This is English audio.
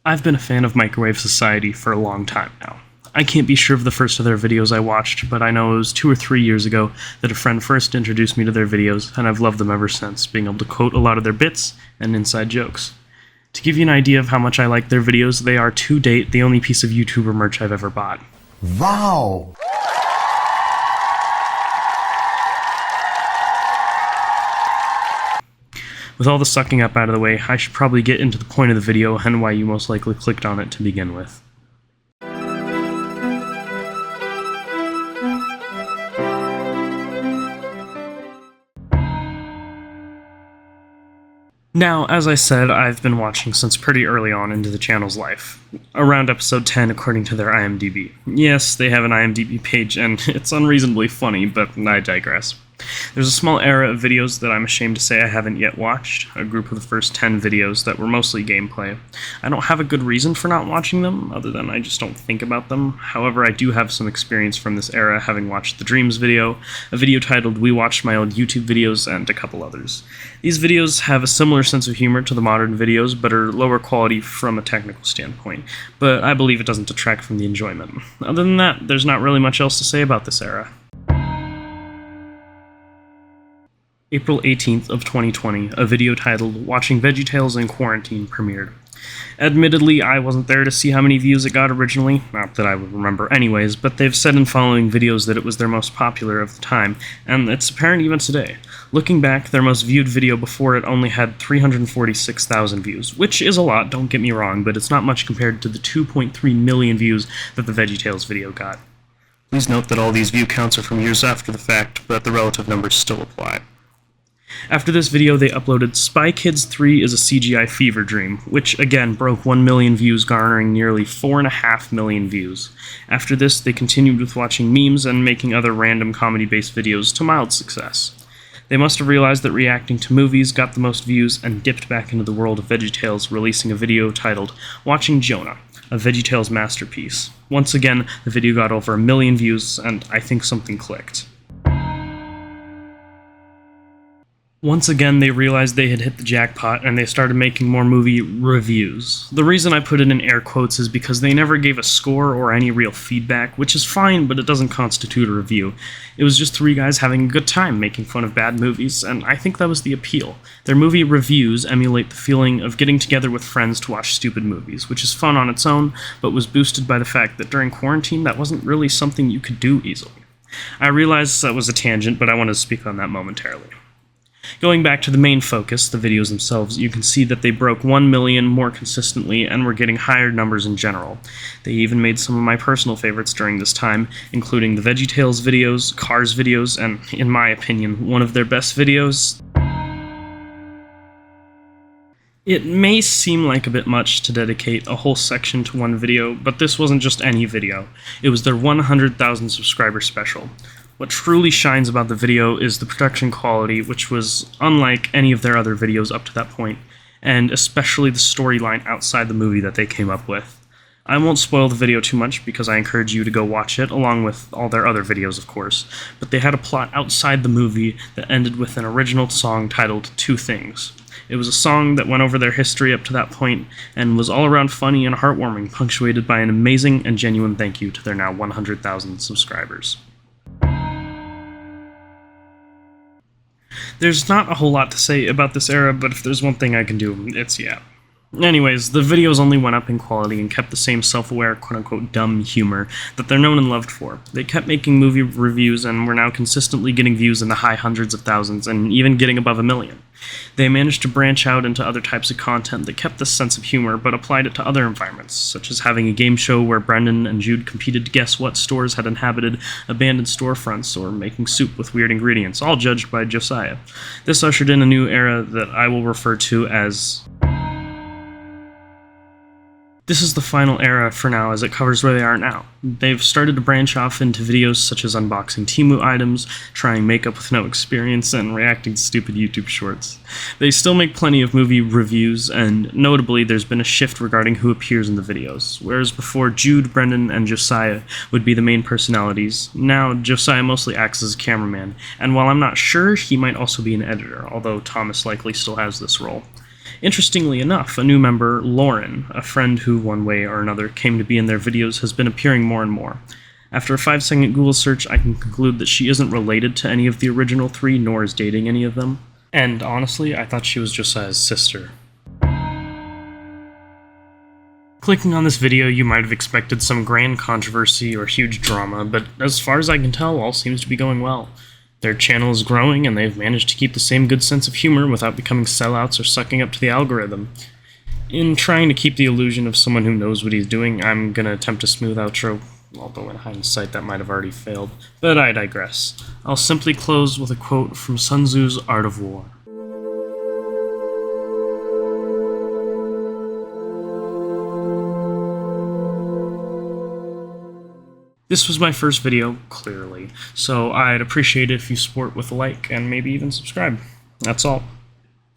I've been a fan of Microwave Society for a long time now. I can't be sure of the first of their videos I watched, but I know it was 2 or 3 years ago that a friend first introduced me to their videos, and I've loved them ever since, being able to quote a lot of their bits and inside jokes. To give you an idea of how much I like their videos, they are, to date, the only piece of YouTuber merch I've ever bought. Wow! With all the sucking up out of the way, I should probably get into the point of the video and why you most likely clicked on it to begin with. Now, as I said, I've been watching since pretty early on into the channel's life. Around episode 10 according to their IMDb. Yes, they have an IMDb page, and it's unreasonably funny, but I digress. There's a small era of videos that I'm ashamed to say I haven't yet watched, a group of the first 10 videos that were mostly gameplay. I don't have a good reason for not watching them, other than I just don't think about them. However, I do have some experience from this era, having watched the Dreams video, a video titled We Watched My Old YouTube Videos, and a couple others. These videos have a similar sense of humor to the modern videos, but are lower quality from a technical standpoint, but I believe it doesn't detract from the enjoyment. Other than that, there's not really much else to say about this era. April 18th of 2020, a video titled Watching VeggieTales in Quarantine premiered. Admittedly, I wasn't there to see how many views it got originally, not that I would remember anyways, but they've said in following videos that it was their most popular of the time, and it's apparent even today. Looking back, their most viewed video before it only had 346,000 views, which is a lot, don't get me wrong, but it's not much compared to the 2.3 million views that the VeggieTales video got. Please note that all these view counts are from years after the fact, but the relative numbers still apply. After this video, they uploaded Spy Kids 3 is a CGI fever dream, which again broke 1 million views, garnering nearly 4.5 million views. After this, they continued with watching memes and making other random comedy-based videos to mild success. They must have realized that reacting to movies got the most views and dipped back into the world of VeggieTales, releasing a video titled Watching Jonah, a VeggieTales masterpiece. Once again, the video got over 1 million views, and I think something clicked. Once again, they realized they had hit the jackpot, and they started making more movie reviews. The reason I put it in air quotes is because they never gave a score or any real feedback, which is fine, but it doesn't constitute a review. It was just 3 guys having a good time making fun of bad movies, and I think that was the appeal. Their movie reviews emulate the feeling of getting together with friends to watch stupid movies, which is fun on its own, but was boosted by the fact that during quarantine that wasn't really something you could do easily. I realize that was a tangent, but I want to speak on that momentarily. Going back to the main focus, the videos themselves, you can see that they broke 1 million more consistently and were getting higher numbers in general. They even made some of my personal favorites during this time, including the VeggieTales videos, Cars videos, and, in my opinion, one of their best videos. It may seem like a bit much to dedicate a whole section to one video, but this wasn't just any video. It was their 100,000 subscriber special. What truly shines about the video is the production quality, which was unlike any of their other videos up to that point, and especially the storyline outside the movie that they came up with. I won't spoil the video too much because I encourage you to go watch it, along with all their other videos of course, but they had a plot outside the movie that ended with an original song titled Two Things. It was a song that went over their history up to that point, and was all around funny and heartwarming, punctuated by an amazing and genuine thank you to their now 100,000 subscribers. There's not a whole lot to say about this era, but if there's one thing I can do, it's yeah. Anyways, the videos only went up in quality and kept the same self-aware, quote-unquote dumb humor that they're known and loved for. They kept making movie reviews and were now consistently getting views in the high hundreds of thousands and even getting above 1 million. They managed to branch out into other types of content that kept this sense of humor but applied it to other environments, such as having a game show where Brendan and Jude competed to guess what stores had inhabited abandoned storefronts, or making soup with weird ingredients, all judged by Josiah. This ushered in a new era that I will refer to as... This is the final era for now, as it covers where they are now. They've started to branch off into videos such as unboxing Temu items, trying makeup with no experience, and reacting to stupid YouTube shorts. They still make plenty of movie reviews, and notably there's been a shift regarding who appears in the videos. Whereas before Jude, Brendan, and Josiah would be the main personalities, now Josiah mostly acts as a cameraman, and while I'm not sure, he might also be an editor, although Thomas likely still has this role. Interestingly enough, a new member, Lauren, a friend who one way or another came to be in their videos, has been appearing more and more. After a 5-second Google search, I can conclude that she isn't related to any of the original 3, nor is dating any of them. And honestly, I thought she was Josiah's sister. Clicking on this video, you might have expected some grand controversy or huge drama, but as far as I can tell, all seems to be going well. Their channel is growing, and they've managed to keep the same good sense of humor without becoming sellouts or sucking up to the algorithm. In trying to keep the illusion of someone who knows what he's doing, I'm gonna attempt a smooth outro, although in hindsight that might have already failed. But I digress. I'll simply close with a quote from Sun Tzu's Art of War. This was my first video, clearly, so I'd appreciate it if you support with a like and maybe even subscribe. That's all.